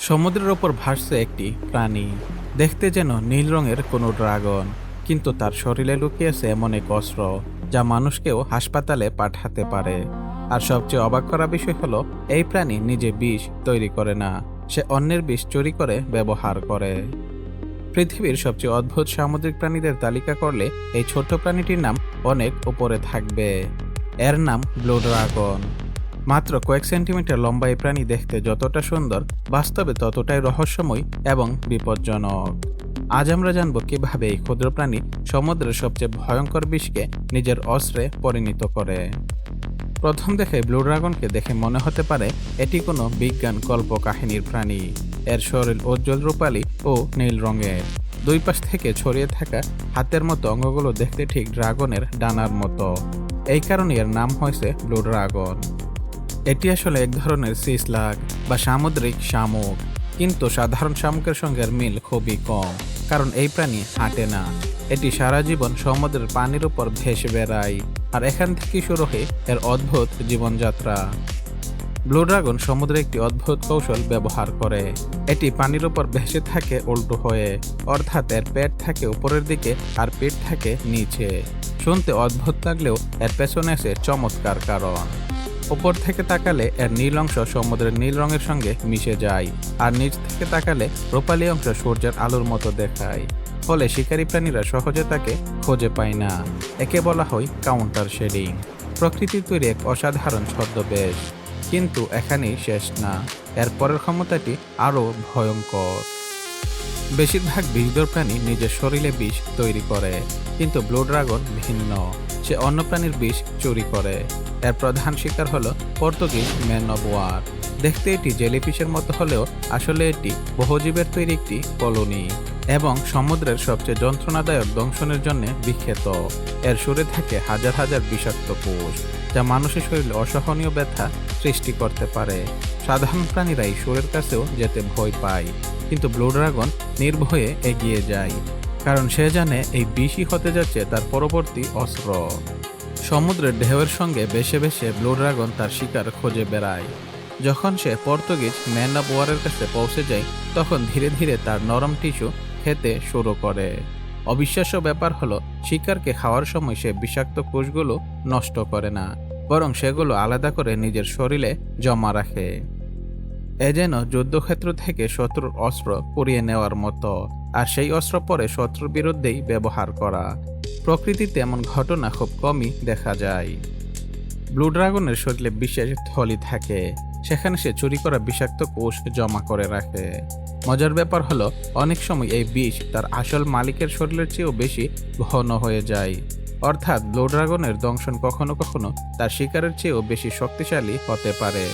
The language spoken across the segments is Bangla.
সমুদ্রের ওপর ভাসছে একটি প্রাণী। দেখতে যেন নীল রঙের কোনো ড্রাগন, কিন্তু তার শরীরে লুকিয়েছে এমন এক অস্ত্র যা মানুষকেও হাসপাতালে পাঠাতে পারে। আর সবচেয়ে অবাক করা বিষয় হলো, এই প্রাণী নিজে বিষ তৈরি করে না, সে অন্যের বিষ চুরি করে ব্যবহার করে। পৃথিবীর সবচেয়ে অদ্ভুত সামুদ্রিক প্রাণীদের তালিকা করলে এই ছোট্ট প্রাণীটির নাম অনেক উপরে থাকবে। এর নাম ব্লু ড্রাগন। মাত্র কয়েক সেন্টিমিটার লম্বা এই প্রাণী দেখতে যতটা সুন্দর, বাস্তবে ততটাই রহস্যময় এবং বিপজ্জনক। আজ আমরা জানব কিভাবে এই ক্ষুদ্র প্রাণী সমুদ্রের সবচেয়ে ভয়ঙ্কর বিষকে নিজের অস্ত্রে পরিণত করে। প্রথম দেখে ব্লু ড্রাগনকে দেখে মনে হতে পারে এটি কোনো বিজ্ঞান কল্প কাহিনীর প্রাণী। এর শরীর উজ্জ্বল রূপালী ও নীল রঙের। দুই পাশ থেকে ছড়িয়ে থাকা হাতের মতো অঙ্গগুলো দেখতে ঠিক ড্রাগনের ডানার মতো। এই কারণে এর নাম হয়েছে ব্লু ড্রাগন। এটি আসলে এক ধরনের সি স্লাগ বা সামুদ্রিক শামুক, কিন্তু সাধারণ শামুকের সঙ্গে এর মিল খুবই কম, কারণ এই প্রাণী হাঁটে না। এটি সারা জীবন সমুদ্রের পানির উপর ভেসে বেড়ায়, আর এখান থেকেই শুরু হয় এর অদ্ভুত জীবনযাত্রা। ব্লু ড্রাগন সমুদ্রে একটি অদ্ভুত কৌশল ব্যবহার করে। এটি পানির উপর ভেসে থাকে উল্টো হয়ে, অর্থাৎ এর পেট থাকে উপরের দিকে আর পিঠ থাকে নিচে। শুনতে অদ্ভুত লাগলেও এর পেছনে আছে চমৎকার কারণ। উপর থেকে তাকালে এর নীল অংশ সমুদ্রের নীল রঙের সঙ্গে মিশে যায়, আর নিচ থেকে তাকালে রূপালী অংশ সূর্যের আলোর মতো দেখায়। ফলে শিকারী প্রাণীরা সহজে তাকে খুঁজে পায় না। একে বলা হয় কাউন্টার শেডিং, প্রকৃতির তৈরি এক অসাধারণ ছদ্মবেশ। কিন্তু এখানেই শেষ না, এর পরের ক্ষমতাটি আরও ভয়ঙ্কর। বেশিরভাগ বিষধর প্রাণী নিজের শরীরে বিষ তৈরি করে, কিন্তু ব্লু ড্রাগন ভিন্ন। সে অন্য প্রাণীর বিষ চুরি করে। এর প্রধান শিকার হলো পর্তুগিজ ম্যান অব ওয়ার। দেখতে এটি জেলিফিশের মতো হলেও আসলে এটি বহুজীবের তৈরি একটি কলোনি, এবং সমুদ্রের সবচেয়ে যন্ত্রণাদায়ক দংশনের জন্য বিখ্যাত। এর সুরে থাকে হাজার হাজার বিষাক্ত কোষ, যা মানুষের শরীরে অসহনীয় ব্যথা সৃষ্টি করতে পারে। সাধারণ প্রাণীরা এই সুরের কাছেও যেতে ভয় পায়, কিন্তু ব্লু ড্রাগন নির্ভয়ে এগিয়ে যায়, কারণ সে জানে এই বিষই হতে যাচ্ছে তার পরবর্তী অস্ত্র। সমুদ্রের ঢেউয়ের সঙ্গে বেশে বেশে ব্লু ড্রাগন তার শিকার খুঁজে বেড়ায়। যখন সে পর্তুগিজ ম্যান অব ওয়ারের কাছে পৌঁছে যায়, তখন ধীরে ধীরে তার নরম টিস্যু খেতে শুরু করে। অবিশ্বাস্য ব্যাপার হলো, শিকারকে খাওয়ার সময় সে বিষাক্ত কোষগুলো নষ্ট করে না, বরং সেগুলো আলাদা করে নিজের শরীরে জমা রাখে। এ যেন যুদ্ধক্ষেত্র থেকে শত্রুর অস্ত্র কুড়িয়ে নেওয়ার মতো, আর সেই অস্ত্র পরে শত্রুর বিরুদ্ধেই ব্যবহার করা। প্রকৃতিতে এমন ঘটনা খুব কমই দেখা যায়। ব্লু ড্রাগনের শরীরে বিশেষ থলি থাকে, সেখানে সে চুরি করা বিষাক্ত কোষ জমা করে রাখে। মজার ব্যাপার হলো, অনেক সময় এই বিষ তার আসল মালিকের শরীরের চেয়েও বেশি ঘন হয়ে যায়। অর্থাৎ ব্লু ড্রাগনের দংশন কখনো কখনো তার শিকারের চেয়েও বেশি শক্তিশালী হতে পারে।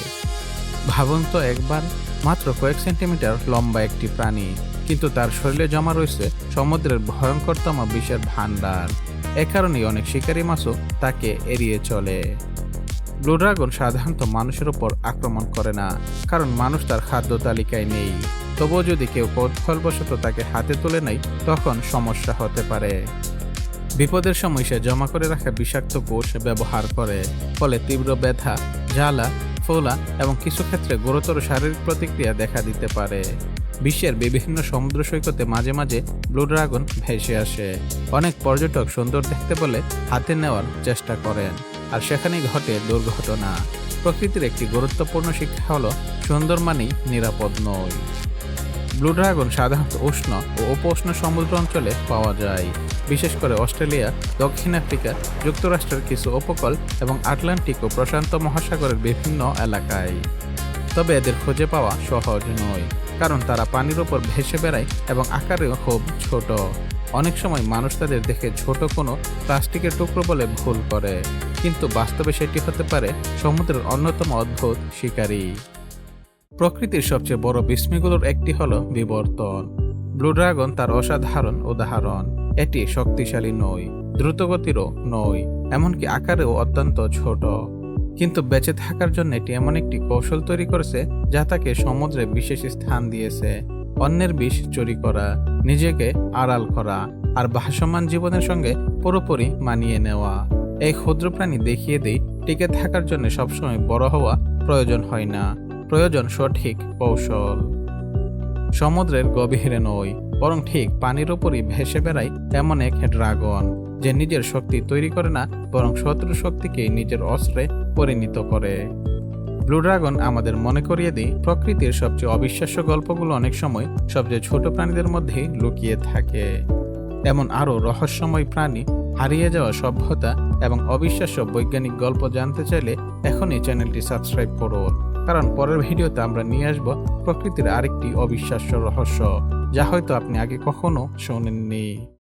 ভাবুন তো একবার, মাত্র কয়েক সেন্টিমিটার লম্বা একটি প্রাণী, কিন্তু তার শরীরে জমা রয়েছে সমুদ্রের ভয়ঙ্করতম বিষের ভাণ্ডার। এ কারণেই অনেক শিকারী মাছও তাকে এড়িয়ে চলে। ব্লু ড্রাগন সাধারণত মানুষের উপর আক্রমণ করে না, কারণ মানুষ তার খাদ্য তালিকায় নেই। তবুও যদি কেউ কৌতূহলবশত তাকে হাতে তুলে নেয়, তখন সমস্যা হতে পারে। বিপদের সময় সে জমা করে রাখা বিষাক্ত কোষ ব্যবহার করে, ফলে তীব্র ব্যথা, জ্বালা, ফোলা এবং কিছু ক্ষেত্রে গুরুতর শারীরিক প্রতিক্রিয়া দেখা দিতে পারে। বিশ্বের বিভিন্ন সমুদ্র সৈকতে মাঝে মাঝে ব্লু ড্রাগন ভেসে আসে। অনেক পর্যটক সুন্দর দেখতে বলে হাতে নেওয়ার চেষ্টা করেন, আর সেখানেই ঘটে দুর্ঘটনা। প্রকৃতির একটি গুরুত্বপূর্ণ শিক্ষা হলো, সুন্দর মানেই নিরাপদ নয়। ব্লু ড্রাগন সাধারণত উষ্ণ ও উপউষ্ণ সমুদ্র অঞ্চলে পাওয়া যায়, বিশেষ করে অস্ট্রেলিয়া, দক্ষিণ আফ্রিকা, যুক্তরাষ্ট্রের কিছু উপকূল এবং আটলান্টিক ও প্রশান্ত মহাসাগরের বিভিন্ন এলাকায়। তবে এদের খুঁজে পাওয়া সহজ নয়, কারণ তারা পানির উপর ভেসে বেড়ায় এবং আকারেও খুব ছোট। অনেক সময় মানুষ তাদের দেখে ছোট কোনো প্লাস্টিকের টুকরো বলে ভুল করে, কিন্তু বাস্তবে সেটি হতে পারে সমুদ্রের অন্যতম অদ্ভুত শিকারী। প্রকৃতির সবচেয়ে বড় বিস্ময়গুলোর একটি হলো বিবর্তন। ব্লু ড্রাগন তার অসাধারণ উদাহরণ। এটি শক্তিশালী নয়, দ্রুতগতিরও নয়, এমনকি আকারেও অত্যন্ত ছোট। কিন্তু বেঁচে থাকার জন্য এটি এমন একটি কৌশল তৈরি করেছে যা তাকে সমুদ্রে বিশেষ স্থান দিয়েছে। অন্যের বিষ চুরি করা, নিজেকে আড়াল করা, আর ভাসমান জীবনের সঙ্গে পুরোপুরি মানিয়ে নেওয়া। এই ক্ষুদ্র প্রাণী দেখিয়ে দেয়, টিকে থাকার জন্য সবসময় বড় হওয়া প্রয়োজন হয় না, প্রয়োজন সঠিক কৌশল। সমুদ্রের গভীরে নয়, বরং ঠিক পানির উপরই ভেসে বেড়ায় এমন এক ড্রাগন, যে নিজের শক্তি তৈরি করে না, বরং শত্রু শক্তিকে নিজের অস্ত্রে পরিণত করে। ব্লু ড্রাগন আমাদের মনে করিয়ে দিই, প্রকৃতির সবচেয়ে অবিশ্বাস্য গল্পগুলো অনেক সময় সবচেয়ে ছোট প্রাণীদের মধ্যেই লুকিয়ে থাকে। এমন আরও রহস্যময় প্রাণী, হারিয়ে যাওয়া সভ্যতা এবং অবিশ্বাস্য বৈজ্ঞানিক গল্প জানতে চাইলে এখনই চ্যানেলটি সাবস্ক্রাইব করুন, কারণ পরের ভিডিওতে আমরা নিয়ে আসব প্রকৃতির আরেকটি অবিশ্বাস্য রহস্য, যা হয়তো আপনি আগে কখনো শোনেননি।